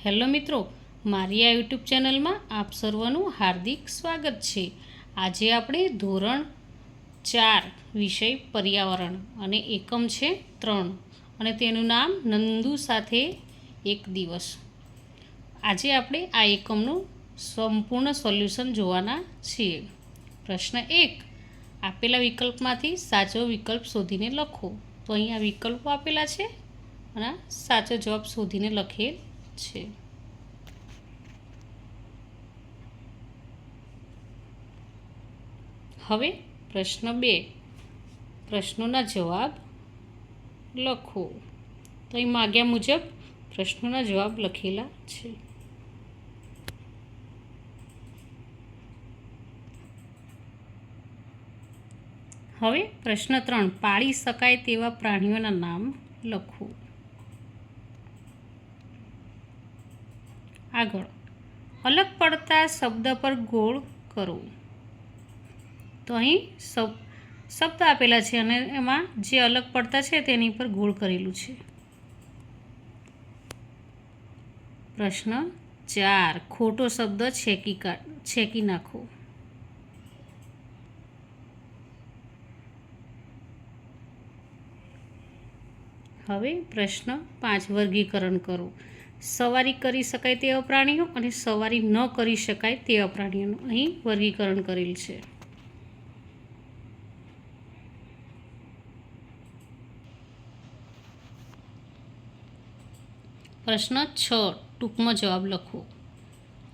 Hello મિત્રો, મારી આ યુટ્યુબ ચેનલમાં આપ સર્વનું હાર્દિક સ્વાગત છે। આજે આપણે ધોરણ 4 વિષય પર્યાવરણ અને એકમ છે 3 અને તેનું નામ નંદુ સાથે એક દિવસ। આજે આપણે આ એકમનું સંપૂર્ણ સોલ્યુશન જોવાના છીએ। પ્રશ્ન 1, આપેલા વિકલ્પમાંથી સાચો વિકલ્પ શોધીને લખો। તો અહીંયા વિકલ્પો આપેલા છે અને સાચો જવાબ શોધીને લખેલ છે। હવે પ્રશ્ન 2, પ્રશ્નોના જવાબ લખો। તો અહીં માગ્યા મુજબ પ્રશ્નોના જવાબ લખેલા છે। હવે પ્રશ્ન 3, પાળી શકાય તેવા પ્રાણીઓના નામ લખો। આગળ અલગ પડતા શબ્દ પર ગોળ કરો। તો અહીં શબ્દ આપેલા છે અને એમાં જે અલગ પડતા છે તેની પર ગોળ કરેલું છે। પ્રશ્ન 4, ખોટો શબ્દ છેકી નાખો। હવે પ્રશ્ન 5, વર્ગીકરણ કરો। સવારી કરી શકાય તેવા પ્રાણીઓ અને સવારી ન કરી શકાય તેવા પ્રાણીઓનું અહીં વર્ગીકરણ કરેલ છે। પ્રશ્ન 6, ટૂંકમાં જવાબ લખો।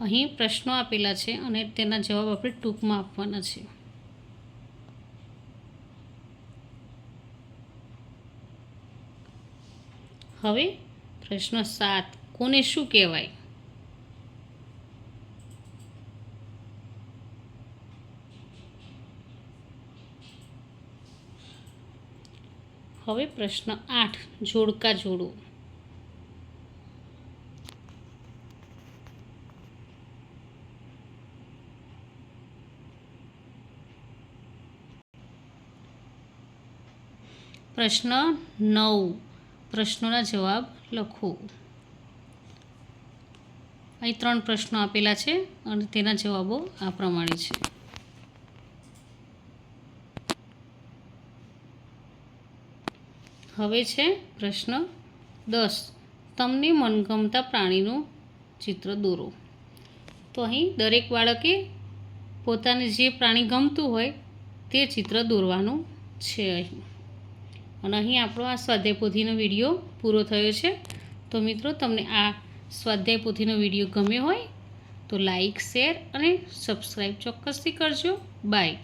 અહીં પ્રશ્નો આપેલા છે અને તેના જવાબ આપણે ટૂંકમાં આપવાના છે। હવે પ્રશ્ન 7, કોને શું કહેવાય? હવે પ્રશ્ન 8, જોડકા જોડો। પ્રશ્ન 9, પ્રશ્નોના જવાબ લખો। અહીં 3 પ્રશ્નો આપેલા છે અને તેના જવાબો આ પ્રમાણે છે। હવે છે પ્રશ્ન 10, તમને મનગમતા પ્રાણીનું ચિત્ર દોરો। તો અહીં દરેક બાળકે પોતાને જે પ્રાણી ગમતું હોય તે ચિત્ર દોરવાનું છે અહીં। અને અહીં આપણો આ સ્વાધ્યાય પોથીનો વિડીયો પૂરો થયો છે। તો મિત્રો, તમને આ સ્વાધ્યાય પોથીનો વિડીયો ગમ્યો હોય તો લાઈક, શેર અને સબસ્ક્રાઈબ ચોક્કસથી કરજો। બાય।